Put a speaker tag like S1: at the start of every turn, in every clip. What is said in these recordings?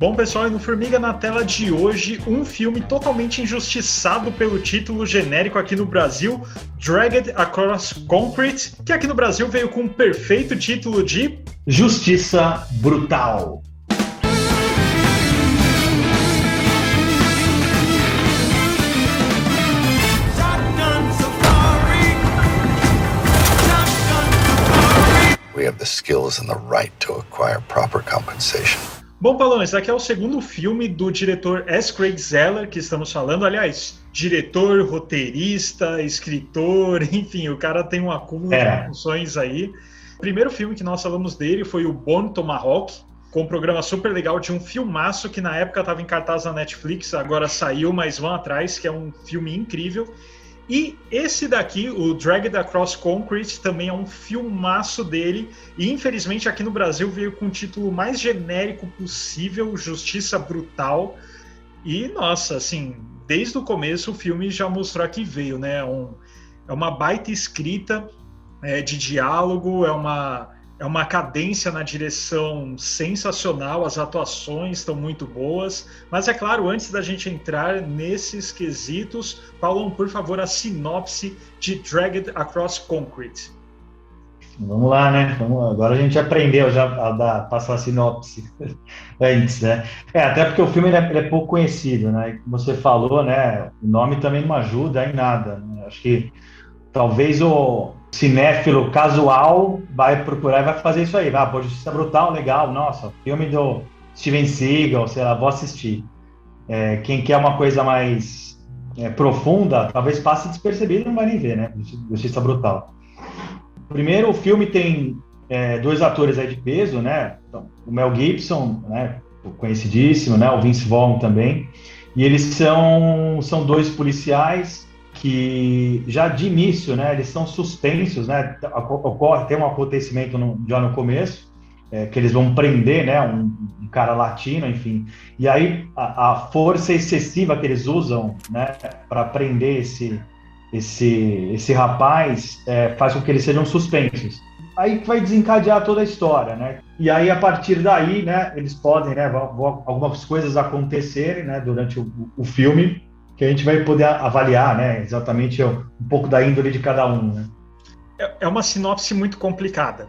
S1: Bom, pessoal, e no Formiga na Tela de hoje, um filme totalmente injustiçado pelo título genérico aqui no Brasil, Dragged Across Concrete, que aqui no Brasil veio com o perfeito título de
S2: Justiça Brutal.
S3: We have the skills and the right to acquire proper compensation.
S1: Bom, Paulão, esse aqui é o segundo filme do diretor S. Craig Zeller que estamos falando. Aliás, diretor, roteirista, escritor, enfim, o cara tem um acúmulo de funções aí. O primeiro filme que nós falamos dele foi o Bone Tomahawk, com um programa super legal de um filmaço que na época estava em cartaz na Netflix, agora saiu, mas vão atrás, que é um filme incrível. E esse daqui, o Dragged Across Concrete, também é um filmaço dele, e infelizmente aqui no Brasil veio com o título mais genérico possível, Justiça Brutal. E nossa, assim, desde o começo o filme já mostrou que veio, né? É uma baita escrita de diálogo, é uma cadência na direção sensacional, as atuações estão muito boas, mas é claro, antes da gente entrar nesses quesitos, Paulão, por favor, a sinopse de Dragged Across Concrete.
S2: Vamos lá, né? Agora a gente aprendeu já a passar a sinopse antes, né? Até porque o filme ele é pouco conhecido, né? Como você falou, né? O nome também não ajuda em nada, né? Acho que talvez o cinéfilo casual vai procurar e vai fazer isso aí. Pô, Justiça Brutal, legal, nossa, filme do Steven Seagal, sei lá, vou assistir. Quem quer uma coisa mais profunda, talvez passe despercebido e não vai nem ver, né? Justiça Brutal. Primeiro, o filme tem dois atores aí de peso, né? Então, o Mel Gibson, né? Conhecidíssimo, né? O Vince Vaughn também. E eles são dois policiais que já de início, né, eles são suspensos, né, tem um acontecimento já no começo, que eles vão prender, né, um cara latino, enfim, e aí a força excessiva que eles usam, né, para prender esse rapaz faz com que eles sejam suspensos. Aí vai desencadear toda a história, né, e aí a partir daí, né, eles podem, né, algumas coisas acontecerem, né, durante o filme, que a gente vai poder avaliar, né, exatamente um pouco da índole de cada um, né?
S1: É uma sinopse muito complicada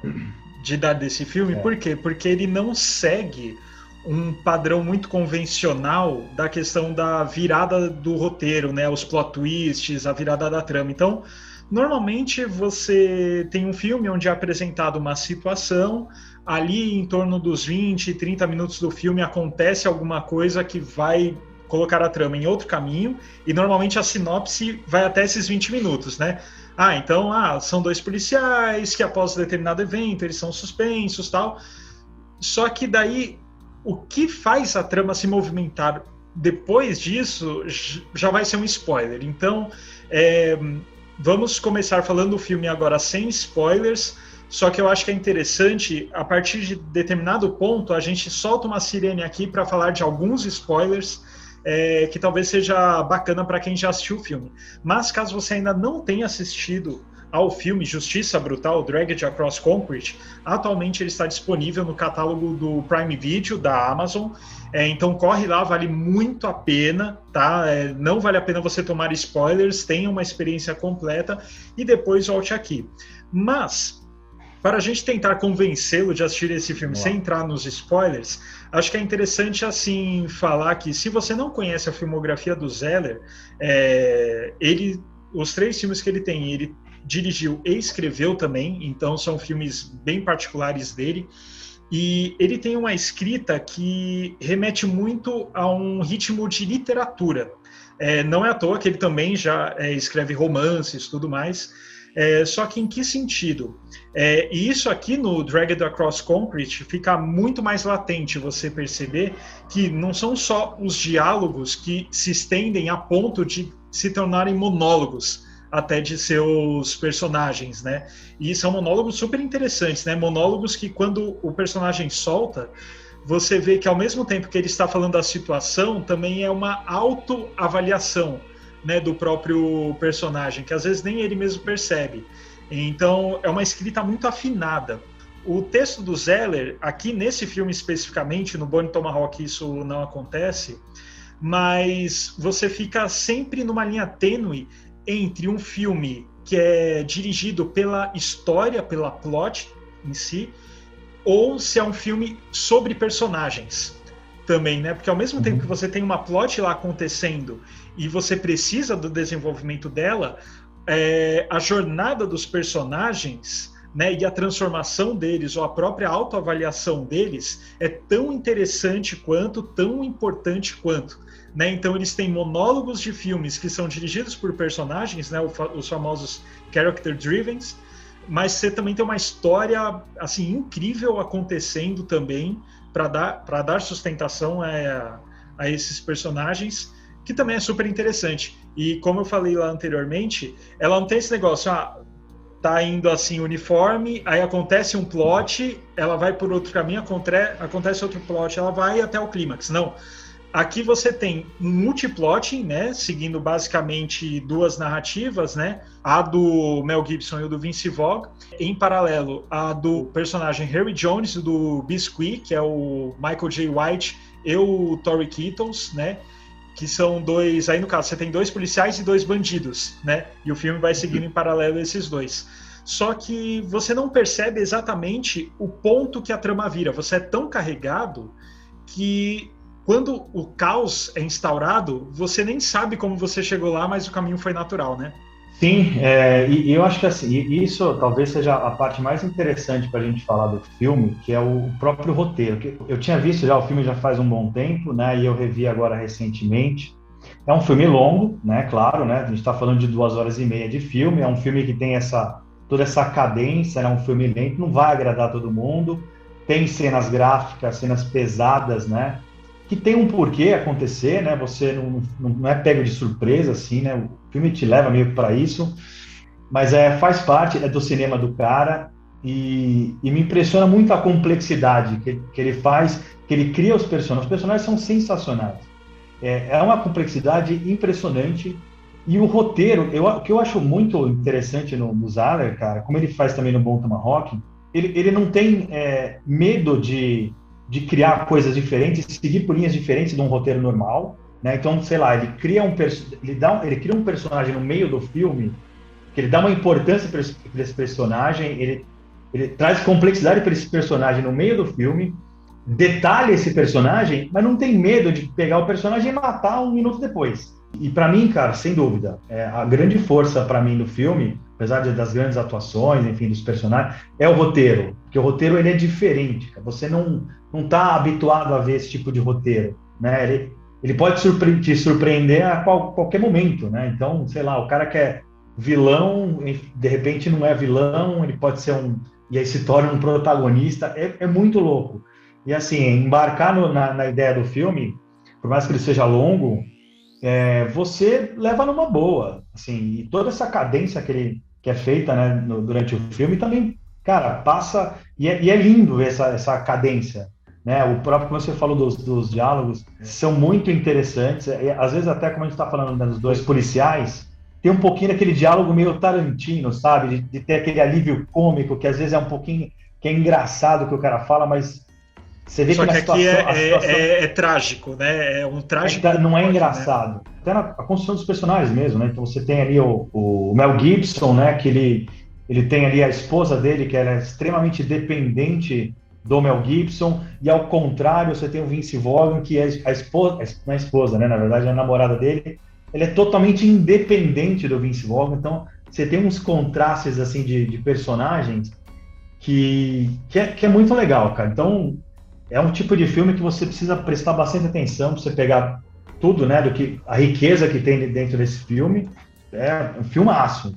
S1: de dar desse filme, por quê? Porque ele não segue um padrão muito convencional da questão da virada do roteiro, né, os plot twists, a virada da trama. Então, normalmente você tem um filme onde é apresentado uma situação, ali em torno dos 20, 30 minutos do filme acontece alguma coisa que vai colocar a trama em outro caminho, e normalmente a sinopse vai até esses 20 minutos, né? Então, são dois policiais que após determinado evento, eles são suspensos, tal. Só que daí, o que faz a trama se movimentar depois disso, já vai ser um spoiler. Então, vamos começar falando do filme agora sem spoilers, só que eu acho que é interessante, a partir de determinado ponto, a gente solta uma sirene aqui para falar de alguns spoilers, que talvez seja bacana para quem já assistiu o filme. Mas caso você ainda não tenha assistido ao filme Justiça Brutal, Dragged Across Concrete, atualmente ele está disponível no catálogo do Prime Video, da Amazon, então corre lá, vale muito a pena, tá? Não vale a pena você tomar spoilers, tenha uma experiência completa e depois volte aqui. Mas, para a gente tentar convencê-lo de assistir esse filme sem entrar nos spoilers, acho que é interessante assim falar que se você não conhece a filmografia do Zeller, os 3 filmes que ele tem, ele dirigiu e escreveu também, então são filmes bem particulares dele, e ele tem uma escrita que remete muito a um ritmo de literatura. Não é à toa que ele também já escreve romances e tudo mais. Só que em que sentido? E isso aqui no Dragged Across Concrete fica muito mais latente você perceber que não são só os diálogos que se estendem a ponto de se tornarem monólogos até de seus personagens, né? E são monólogos super interessantes, né? Monólogos que quando o personagem solta, você vê que ao mesmo tempo que ele está falando da situação, também é uma autoavaliação, né, do próprio personagem, que às vezes nem ele mesmo percebe. Então, é uma escrita muito afinada. O texto do Zeller, aqui nesse filme especificamente, no Bone Tomahawk isso não acontece, mas você fica sempre numa linha tênue entre um filme que é dirigido pela história, pela plot em si, ou se é um filme sobre personagens também, né? Porque ao mesmo tempo que você tem uma plot lá acontecendo e você precisa do desenvolvimento dela, a jornada dos personagens, né, e a transformação deles, ou a própria autoavaliação deles, é tão interessante quanto, tão importante quanto. Né? Então eles têm monólogos de filmes que são dirigidos por personagens, né, os famosos character driven, mas você também tem uma história assim, incrível acontecendo também para dar sustentação a esses personagens, que também é super interessante. E como eu falei lá anteriormente, ela não tem esse negócio, tá indo assim uniforme, aí acontece um plot, ela vai por outro caminho, acontece outro plot, ela vai até o clímax. Não. Aqui você tem um multiplotting, né, seguindo basicamente duas narrativas, né, a do Mel Gibson e o do Vince Vaughn, em paralelo a do personagem Harry Jones, do Biscuit, que é o Michael J. White e o Tory Kittles, né, que são dois, aí no caso você tem dois policiais e dois bandidos, né, e o filme vai seguindo em paralelo esses dois. Só que você não percebe exatamente o ponto que a trama vira, você é tão carregado que quando o caos é instaurado, você nem sabe como você chegou lá, mas o caminho foi natural, né?
S2: Sim, e eu acho que assim, isso talvez seja a parte mais interessante para a gente falar do filme, que é o próprio roteiro. Eu tinha visto já o filme já faz um bom tempo, né? E eu revi agora recentemente. É um filme longo, né? Claro, né? A gente está falando de 2 horas e meia de filme. É um filme que tem toda essa cadência, né? Um filme lento, não vai agradar todo mundo. Tem cenas gráficas, cenas pesadas, né? Que tem um porquê acontecer, né? Você não é pego de surpresa, assim, né? O filme te leva meio para isso, mas faz parte do cinema do cara e me impressiona muito a complexidade que ele faz, que ele cria os personagens. Os personagens são sensacionais. É uma complexidade impressionante e o roteiro, o que eu acho muito interessante no Zeller, cara, como ele faz também no Bone Tomahawk, ele não tem medo de criar coisas diferentes, seguir por linhas diferentes de um roteiro normal, né? Então, sei lá, ele cria um personagem no meio do filme, que ele dá uma importância para esse personagem, ele traz complexidade para esse personagem no meio do filme, detalha esse personagem, mas não tem medo de pegar o personagem e matar 1 minuto depois. E para mim, cara, sem dúvida, a grande força para mim do filme, apesar das grandes atuações, enfim, dos personagens, é o roteiro. Porque o roteiro ele é diferente. Você não está habituado a ver esse tipo de roteiro, né? Ele pode te surpreender a qualquer momento, né? Então, sei lá, o cara que é vilão, de repente não é vilão, ele pode ser e aí se torna um protagonista. É muito louco. E assim, embarcar na ideia do filme, por mais que ele seja longo, você leva numa boa, assim, e toda essa cadência que é feita, né, durante o filme também, cara, passa, e é lindo ver essa cadência, né, o próprio, como você falou dos diálogos, são muito interessantes, às vezes até como a gente está falando, né, dos dois policiais, tem um pouquinho daquele diálogo meio Tarantino, sabe, de ter aquele alívio cômico, que às vezes é um pouquinho, que é engraçado que o cara fala, mas você vê
S1: só
S2: que
S1: aqui é trágico, né? É um trágico.
S2: Não é engraçado. Né? Até a construção dos personagens mesmo, né? Então você tem ali o Mel Gibson, né? Que ele tem ali a esposa dele, que é extremamente dependente do Mel Gibson, e ao contrário, você tem o Vince Vaughn, que é a esposa, não é a esposa, né? Na verdade, é a namorada dele. Ele é totalmente independente do Vince Vaughn. Então você tem uns contrastes assim de personagens que é muito legal, cara. Então é um tipo de filme que você precisa prestar bastante atenção para você pegar tudo, né, a riqueza que tem dentro desse filme. É um filmaço.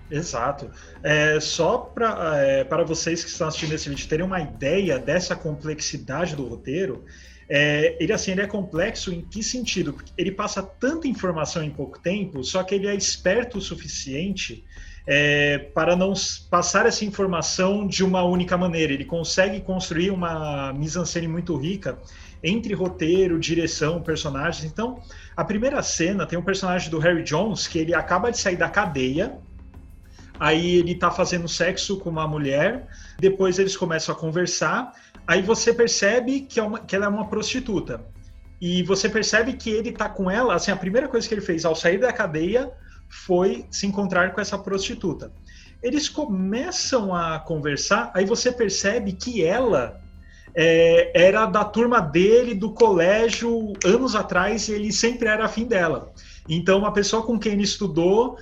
S1: Exato. Só para vocês que estão assistindo esse vídeo terem uma ideia dessa complexidade do roteiro, ele é complexo em que sentido? Porque ele passa tanta informação em pouco tempo, só que ele é esperto o suficiente para não passar essa informação de uma única maneira. Ele consegue construir uma mise-en-scène muito rica entre roteiro, direção, personagens. Então, a primeira cena tem um personagem do Harry Jones que ele acaba de sair da cadeia, aí ele tá fazendo sexo com uma mulher, depois eles começam a conversar, aí você percebe que ela é uma prostituta. E você percebe que ele tá com ela, assim, a primeira coisa que ele fez ao sair da cadeia foi se encontrar com essa prostituta. Eles começam a conversar, aí você percebe que ela era da turma dele, do colégio, anos atrás, e ele sempre era afim dela. Então, a pessoa com quem ele estudou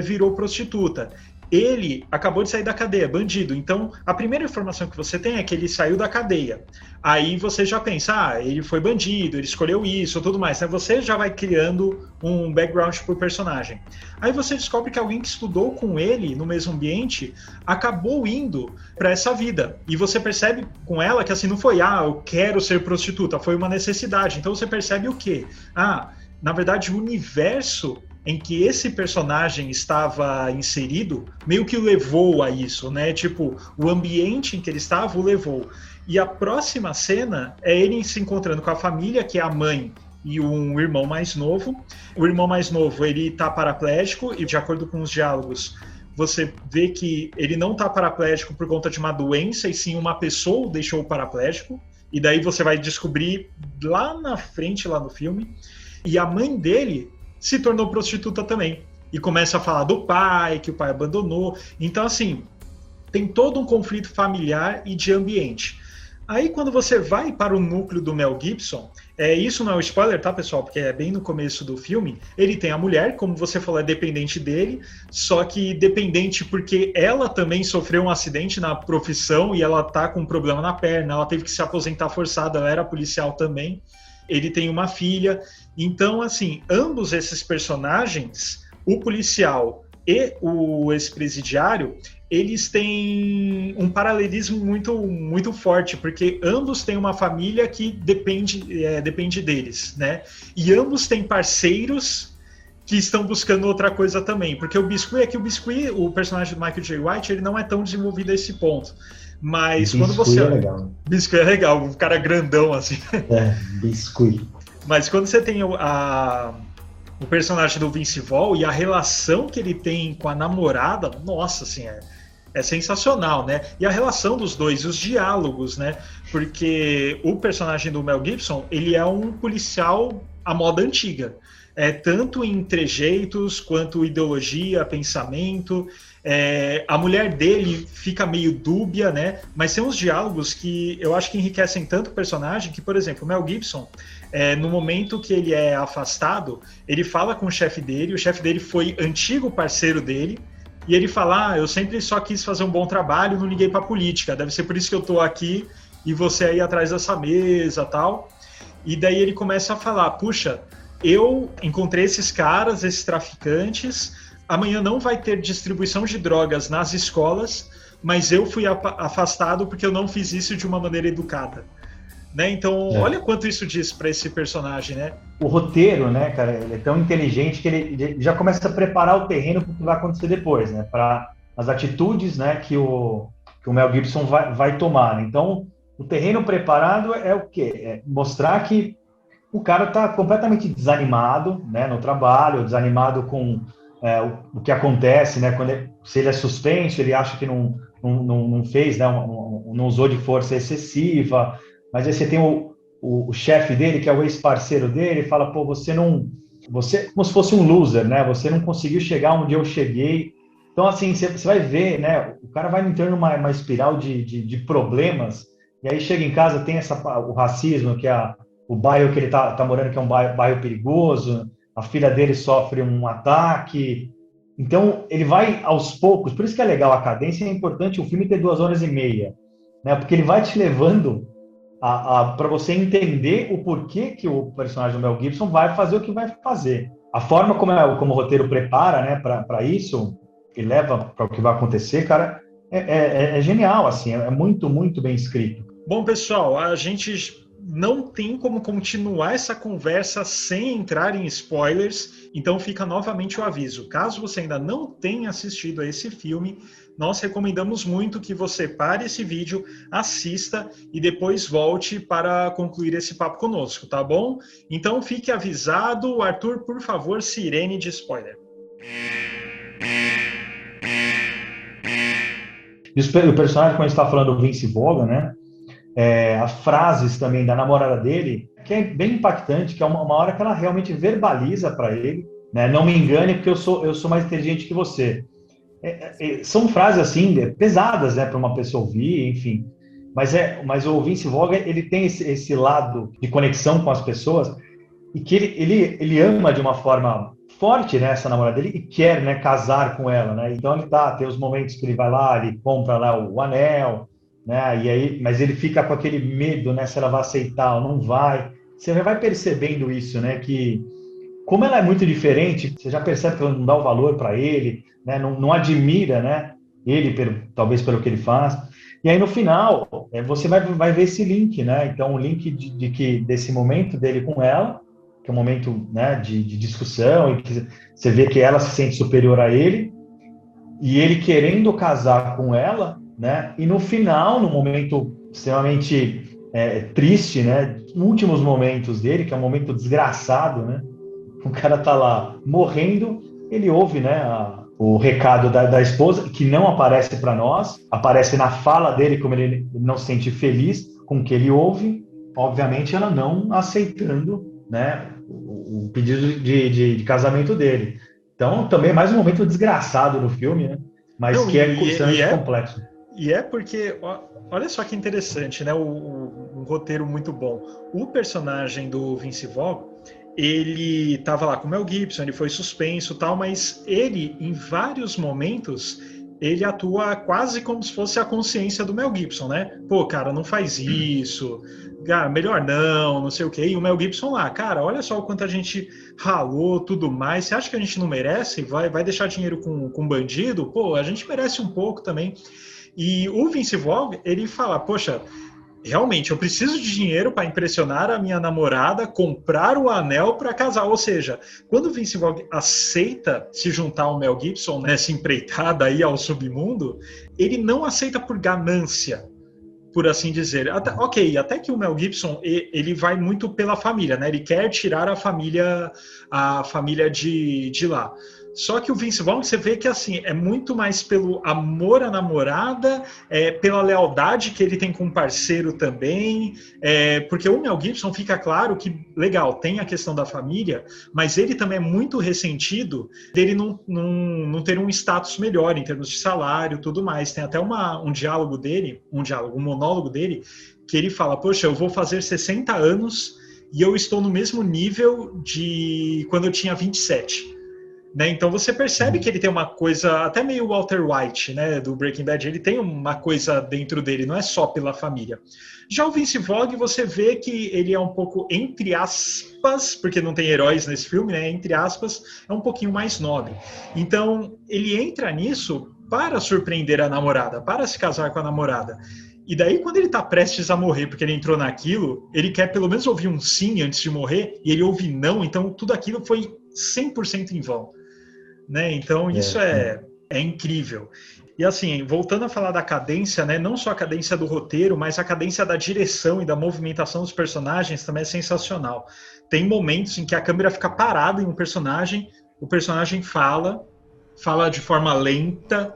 S1: virou prostituta. Ele acabou de sair da cadeia, bandido. Então, a primeira informação que você tem é que ele saiu da cadeia. Aí você já pensa, ele foi bandido, ele escolheu isso, tudo mais. Né? Você já vai criando um background pro personagem. Aí você descobre que alguém que estudou com ele no mesmo ambiente acabou indo para essa vida. E você percebe com ela que assim, não foi, eu quero ser prostituta, foi uma necessidade. Então você percebe o quê? Na verdade, o universo em que esse personagem estava inserido meio que o levou a isso, né? Tipo, o ambiente em que ele estava o levou. E a próxima cena é ele se encontrando com a família, que é a mãe e um irmão mais novo. O irmão mais novo, ele tá paraplégico e, de acordo com os diálogos, você vê que ele não tá paraplégico por conta de uma doença, e sim uma pessoa o deixou paraplégico. E daí você vai descobrir lá na frente, lá no filme. E a mãe dele se tornou prostituta também. E começa a falar do pai, que o pai abandonou. Então, assim, tem todo um conflito familiar e de ambiente. Aí, quando você vai para o núcleo do Mel Gibson, isso não é um spoiler, tá, pessoal? Porque é bem no começo do filme. Ele tem a mulher, como você falou, é dependente dele, só que dependente porque ela também sofreu um acidente na profissão e ela tá com um problema na perna, ela teve que se aposentar forçada, ela era policial também. Ele tem uma filha. Então, assim, ambos esses personagens, o policial e o ex-presidiário, eles têm um paralelismo muito, muito forte, porque ambos têm uma família que depende deles, né? E ambos têm parceiros que estão buscando outra coisa também, porque o Biscuit, o personagem do Michael J. White, ele não é tão desenvolvido a esse ponto. Mas quando você...
S2: é legal.
S1: Biscuit é legal, um cara grandão, assim.
S2: Biscuit.
S1: Mas quando você tem o personagem do Vince Vaughn e a relação que ele tem com a namorada, nossa, assim, é sensacional, né? E a relação dos dois, os diálogos, né? Porque o personagem do Mel Gibson, ele é um policial à moda antiga. Tanto em trejeitos, quanto ideologia, pensamento. A mulher dele fica meio dúbia, né? Mas tem uns diálogos que eu acho que enriquecem tanto o personagem que, por exemplo, o Mel Gibson, no momento que ele é afastado, ele fala com o chefe dele foi antigo parceiro dele, e ele fala, eu sempre só quis fazer um bom trabalho, não liguei pra política, deve ser por isso que eu tô aqui e você aí atrás dessa mesa, tal. E daí ele começa a falar, puxa, eu encontrei esses caras, esses traficantes, amanhã não vai ter distribuição de drogas nas escolas, mas eu fui afastado porque eu não fiz isso de uma maneira educada. Né? Então, olha quanto isso diz para esse personagem, né?
S2: O roteiro, né, cara, ele é tão inteligente que ele já começa a preparar o terreno para o que vai acontecer depois, né? Para as atitudes, né, que o Mel Gibson vai tomar. Né? Então, o terreno preparado é o quê? É mostrar que o cara está completamente desanimado, né, no trabalho, desanimado com o que acontece, né? Se ele é suspenso, ele acha que não fez, né? Não usou de força excessiva. Mas aí você tem o chefe dele, que é o ex-parceiro dele, fala, pô, você como se fosse um loser, né? Você não conseguiu chegar onde eu cheguei. Então, assim, você vai ver, né? O cara vai entrando numa espiral de problemas, e aí chega em casa, tem o racismo, que é o bairro que ele tá morando, que é um bairro perigoso, a filha dele sofre um ataque. Então, ele vai aos poucos, por isso que é legal a cadência, é importante o filme ter 2 horas e meia, né? Porque ele vai te levando para você entender o porquê que o personagem do Mel Gibson vai fazer o que vai fazer. A forma como o roteiro prepara, né, para isso, que leva para o que vai acontecer, cara, é genial, assim, é muito, muito bem escrito.
S1: Bom, pessoal, a gente não tem como continuar essa conversa sem entrar em spoilers, então fica novamente o aviso. Caso você ainda não tenha assistido a esse filme, nós recomendamos muito que você pare esse vídeo, assista e depois volte para concluir esse papo conosco, tá bom? Então fique avisado. Arthur, por favor, sirene de spoiler.
S2: E o personagem, quando a gente está falando do Vince Vaughn, né? As frases também da namorada dele, que é bem impactante, que é uma hora que ela realmente verbaliza para ele, né? Não me engane, porque eu sou mais inteligente que você. São frases assim pesadas, né, para uma pessoa ouvir, enfim. Mas o Vince Vaughn, ele tem esse lado de conexão com as pessoas e que ele ama de uma forma forte, né, essa namorada dele e quer, né, casar com ela, né? Então tem os momentos que ele vai lá, ele compra lá o anel, né? E aí, mas ele fica com aquele medo, né, se ela vai aceitar ou não vai. Você já vai percebendo isso, né, que como ela é muito diferente, você já percebe que ela não dá o valor para ele, né? Não admira, né? Ele, talvez pelo que ele faz. E aí, no final, você vai ver esse link, né? Então, o link desse momento dele com ela, que é um momento, né, de discussão, e que você vê que ela se sente superior a ele, e ele querendo casar com ela, né? E no final, no momento extremamente triste, né? Últimos momentos dele, que é um momento desgraçado, né? O cara tá lá morrendo, ele ouve, né, o recado da esposa, que não aparece para nós, aparece na fala dele, como ele não se sente feliz com o que ele ouve, obviamente ela não aceitando, né, o pedido de casamento dele. Então, também é mais um momento desgraçado no filme, né, mas
S1: Não,
S2: que é extremamente complexo.
S1: E é porque, olha só que interessante, né? Um roteiro muito bom. O personagem do Vince Vaughn, ele estava lá com o Mel Gibson, ele foi suspenso e tal, mas ele, em vários momentos, ele atua quase como se fosse a consciência do Mel Gibson, né? Pô, cara, não faz isso, cara, melhor não sei o quê. E o Mel Gibson lá, cara, olha só o quanto a gente ralou, tudo mais. Você acha que a gente não merece? Vai deixar dinheiro com bandido? Pô, a gente merece um pouco também. E o Vince Vaughn, ele fala, poxa, realmente, eu preciso de dinheiro para impressionar a minha namorada, comprar o anel para casar. Ou seja, quando o Vince Vaughn aceita se juntar ao Mel Gibson nessa empreitada aí ao submundo, ele não aceita por ganância, por assim dizer. Até que o Mel Gibson, ele vai muito pela família, né? Ele quer tirar a família de lá. Só que o Vince Vaughn, você vê que assim, é muito mais pelo amor à namorada, pela lealdade que ele tem com o parceiro também, porque o Mel Gibson fica claro que, legal, tem a questão da família, mas ele também é muito ressentido dele não ter um status melhor em termos de salário e tudo mais. Tem até um diálogo dele, um monólogo dele, que ele fala, poxa, eu vou fazer 60 anos e eu estou no mesmo nível de quando eu tinha 27. Né? Então você percebe que ele tem uma coisa, até meio Walter White, né, do Breaking Bad, ele tem uma coisa dentro dele, não é só pela família. Já o Vince Vaughn, você vê que ele é um pouco, entre aspas, porque não tem heróis nesse filme, né, entre aspas, é um pouquinho mais nobre. Então ele entra nisso para surpreender a namorada, para se casar com a namorada. E daí, quando ele tá prestes a morrer, porque ele entrou naquilo, ele quer pelo menos ouvir um sim antes de morrer, e ele ouve não, então tudo aquilo foi 100% em vão. Né? Então isso é incrível. E assim, voltando a falar da cadência, né? Não só a cadência do roteiro, mas a cadência da direção e da movimentação dos personagens também é sensacional. Tem momentos em que a câmera fica parada em um personagem, o personagem fala de forma lenta,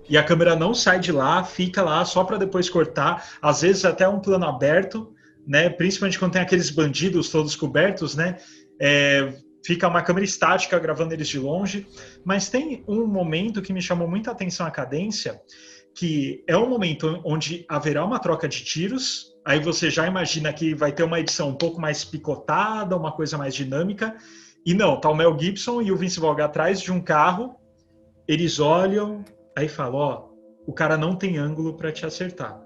S1: e a câmera não sai de lá, fica lá só para depois cortar, às vezes até um plano aberto, né? Principalmente quando tem aqueles bandidos todos cobertos, né? Fica uma câmera estática gravando eles de longe, mas tem um momento que me chamou muita atenção a cadência, que é um momento onde haverá uma troca de tiros, aí você já imagina que vai ter uma edição um pouco mais picotada, uma coisa mais dinâmica, e não, tá o Mel Gibson e o Vince Vaughn atrás de um carro, eles olham, aí falam, ó, o cara não tem ângulo para te acertar.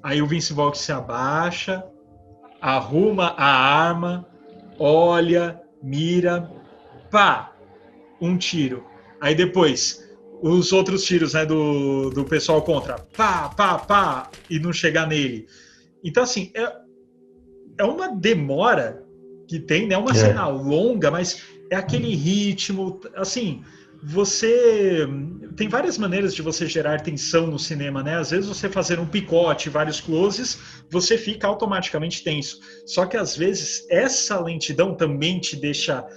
S1: Aí o Vince Vaughn se abaixa, arruma a arma, olha, mira, pá, um tiro. Aí depois, os outros tiros, né, do pessoal contra, pá, e não chegar nele. Então, assim, é uma demora que tem, né, uma cena longa, mas é aquele ritmo, assim, você... Tem várias maneiras de você gerar tensão no cinema, né? Às vezes você fazer um picote, vários closes, você fica automaticamente tenso. Só que às vezes essa lentidão também te deixa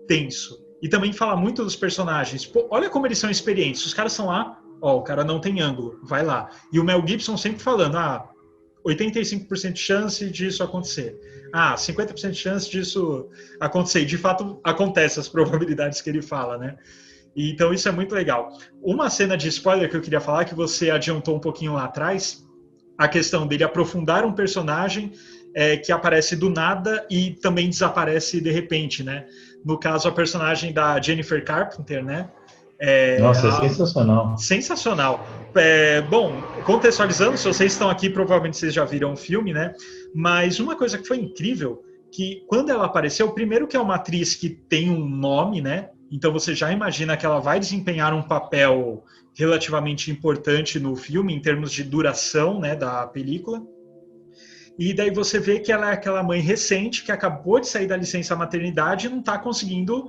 S1: tenso. E também fala muito dos personagens. Pô, olha como eles são experientes. Os caras são lá ó, o cara não tem ângulo, vai lá. E o Mel Gibson sempre falando, 85% de chance disso acontecer. 50% de chance disso acontecer. E, de fato, acontece as probabilidades que ele fala, né? E, então, isso é muito legal. Uma cena de spoiler que eu queria falar, que você adiantou um pouquinho lá atrás, a questão dele aprofundar um personagem que aparece do nada e também desaparece de repente, né? No caso, a personagem da Jennifer Carpenter, né?
S2: Nossa, é sensacional.
S1: Sensacional. Bom, contextualizando, se vocês estão aqui, provavelmente vocês já viram o filme, né? Mas uma coisa que foi incrível, que quando ela apareceu, primeiro que é uma atriz que tem um nome, né? Então você já imagina que ela vai desempenhar um papel relativamente importante no filme, em termos de duração, né, da película. E daí você vê que ela é aquela mãe recente, que acabou de sair da licença maternidade e não está conseguindo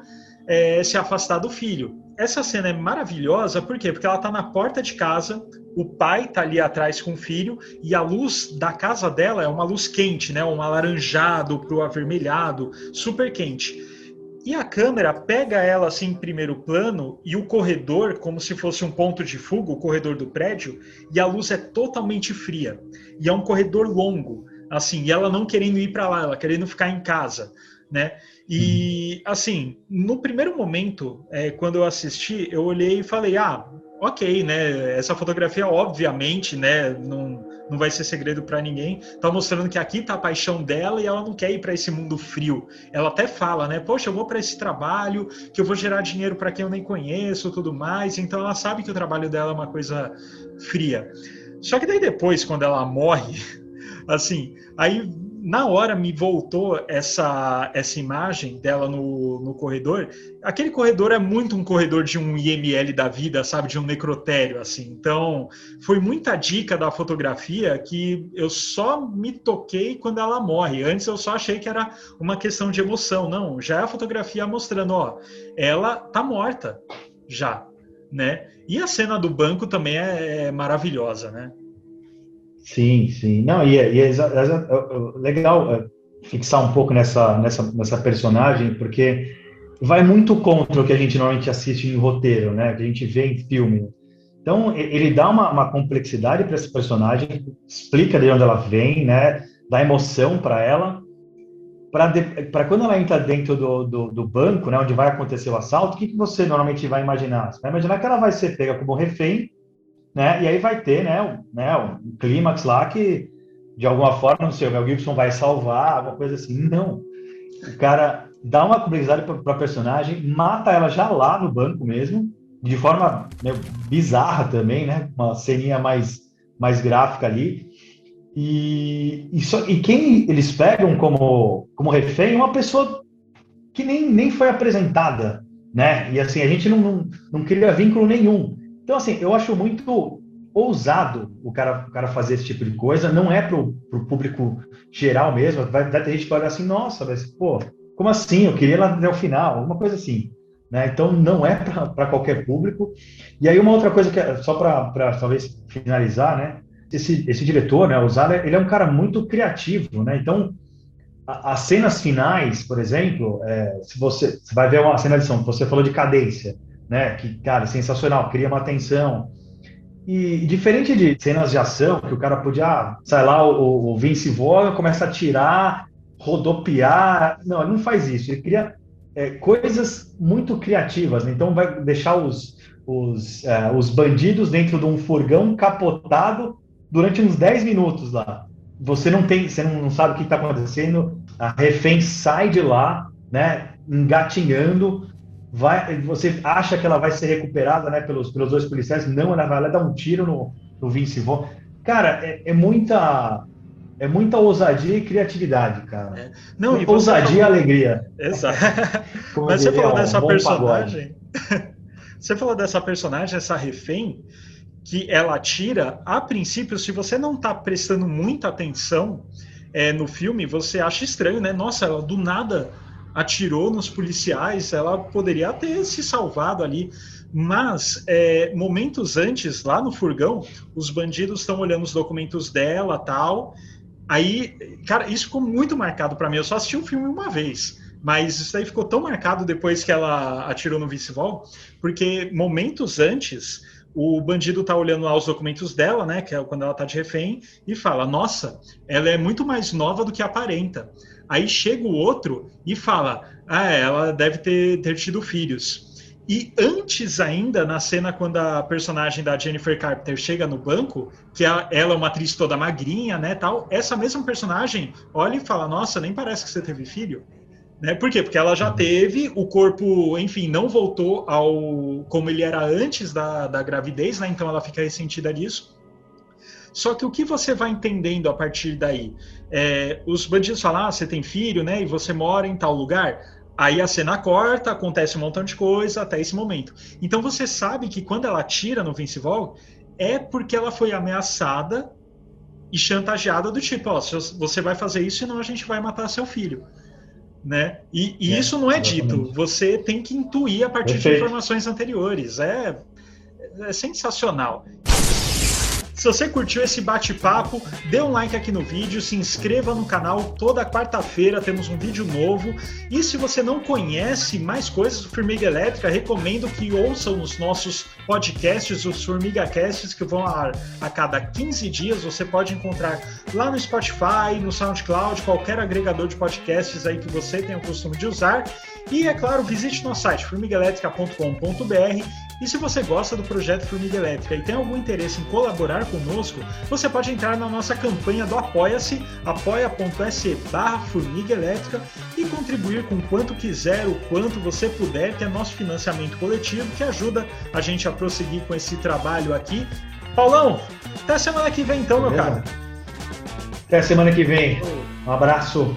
S1: se afastar do filho. Essa cena é maravilhosa, por quê? Porque ela está na porta de casa, o pai está ali atrás com o filho, e a luz da casa dela é uma luz quente, né? Um alaranjado para o avermelhado, super quente. E a câmera pega ela assim em primeiro plano, e o corredor, como se fosse um ponto de fuga, o corredor do prédio, e a luz é totalmente fria. E é um corredor longo, assim, e ela não querendo ir para lá, ela querendo ficar em casa, né? E, assim, no primeiro momento, quando eu assisti, eu olhei e falei, ok, né? Essa fotografia, obviamente, né? Não vai ser segredo para ninguém. Tá mostrando que aqui tá a paixão dela e ela não quer ir para esse mundo frio. Ela até fala, né? Poxa, eu vou para esse trabalho, que eu vou gerar dinheiro para quem eu nem conheço, tudo mais. Então ela sabe que o trabalho dela é uma coisa fria. Só que daí depois, quando ela morre, assim, aí na hora me voltou essa imagem dela no corredor. Aquele corredor é muito um corredor de um IML da vida, sabe? De um necrotério, assim. Então, foi muita dica da fotografia que eu só me toquei quando ela morre. Antes eu só achei que era uma questão de emoção. Não, já é a fotografia mostrando, ela tá morta já, né? E a cena do banco também é maravilhosa, né?
S2: Sim, sim. Não, legal fixar um pouco nessa personagem, porque vai muito contra o que a gente normalmente assiste em roteiro, né? Que a gente vê em filme. Então, ele dá uma complexidade para esse personagem, explica de onde ela vem, né? Dá emoção para ela, para quando ela entra dentro do banco, né? Onde vai acontecer o assalto, o que você normalmente vai imaginar? Você vai imaginar que ela vai ser pega como refém, né? E aí vai ter, um clímax lá que, de alguma forma, não sei, o Mel Gibson vai salvar, alguma coisa assim. Não. O cara dá uma complexidade para a personagem, mata ela já lá no banco mesmo, de forma bizarra também, né? Uma ceninha mais gráfica ali. E quem eles pegam como refém é uma pessoa que nem foi apresentada, né? E assim, a gente não cria vínculo nenhum. Então, assim, eu acho muito ousado o cara fazer esse tipo de coisa. Não é pro público geral mesmo. Vai ter gente que vai olhar assim, nossa, mas, pô, como assim? Eu queria ir lá até o final, alguma coisa assim. Né? Então, não é para qualquer público. E aí, uma outra coisa que só para talvez finalizar, né? Esse diretor, né, o Zahler, ele é um cara muito criativo, né? Então, as cenas finais, por exemplo, se você vai ver uma cena de ação, você falou de cadência, né? Que, cara, sensacional, cria uma tensão. E diferente de cenas de ação, que o cara podia, sei lá, o Vince Vaughn começa a atirar, rodopiar. Não, ele não faz isso. Ele cria coisas muito criativas, né? Então vai deixar os bandidos dentro de um furgão capotado durante uns 10 minutos lá. Você não sabe o que está acontecendo, a refém sai de lá, né, engatinhando, você acha que ela vai ser recuperada, né, pelos dois policiais, não, ela vai lá dar um tiro no Vince Vaughn. Cara, é muita ousadia e criatividade, cara.
S1: Não, e
S2: ousadia e alegria.
S1: Exato. Mas você falou dessa personagem. Você falou dessa personagem, essa refém, que ela atira, a princípio, se você não está prestando muita atenção no filme, você acha estranho, né? Nossa, ela do nada atirou nos policiais, ela poderia ter se salvado ali. Mas, momentos antes, lá no furgão, os bandidos estão olhando os documentos dela, tal. Aí, cara, isso ficou muito marcado para mim. Eu só assisti o filme uma vez, mas isso aí ficou tão marcado depois que ela atirou no Vince Vaughn, porque momentos antes o bandido tá olhando lá os documentos dela, né, que é quando ela tá de refém, e fala, nossa, ela é muito mais nova do que aparenta. Aí chega o outro e fala, ela deve ter tido filhos. E antes ainda, na cena quando a personagem da Jennifer Carpenter chega no banco, que ela é uma atriz toda magrinha, né, tal, essa mesma personagem olha e fala, nossa, nem parece que você teve filho. Né? Por quê? Porque ela já teve, o corpo, enfim, não voltou ao como ele era antes da gravidez, né? Então ela fica ressentida disso. Só que o que você vai entendendo a partir daí? Os bandidos falam, você tem filho, né? E você mora em tal lugar. Aí a cena corta, acontece um montão de coisa até esse momento. Então você sabe que quando ela atira no Vince Vaughn, é porque ela foi ameaçada e chantageada do tipo, você vai fazer isso, senão a gente vai matar seu filho. Né? E isso não é dito, você tem que intuir a partir de informações anteriores. É sensacional. Se você curtiu esse bate-papo, dê um like aqui no vídeo, se inscreva no canal. Toda quarta-feira temos um vídeo novo. E se você não conhece mais coisas do Formiga Elétrica, recomendo que ouçam os nossos podcasts, os FormigaCasts, que vão a cada 15 dias. Você pode encontrar lá no Spotify, no SoundCloud, qualquer agregador de podcasts aí que você tenha o costume de usar. E, é claro, visite nosso site, formigaelétrica.com.br. E se você gosta do projeto Formiga Elétrica e tem algum interesse em colaborar conosco, você pode entrar na nossa campanha do Apoia-se, apoia.se/Formiga Elétrica, e contribuir com quanto quiser, o quanto você puder, que é nosso financiamento coletivo, que ajuda a gente a prosseguir com esse trabalho aqui. Paulão, até semana que vem então, meu cara.
S2: Até semana que vem. Um abraço.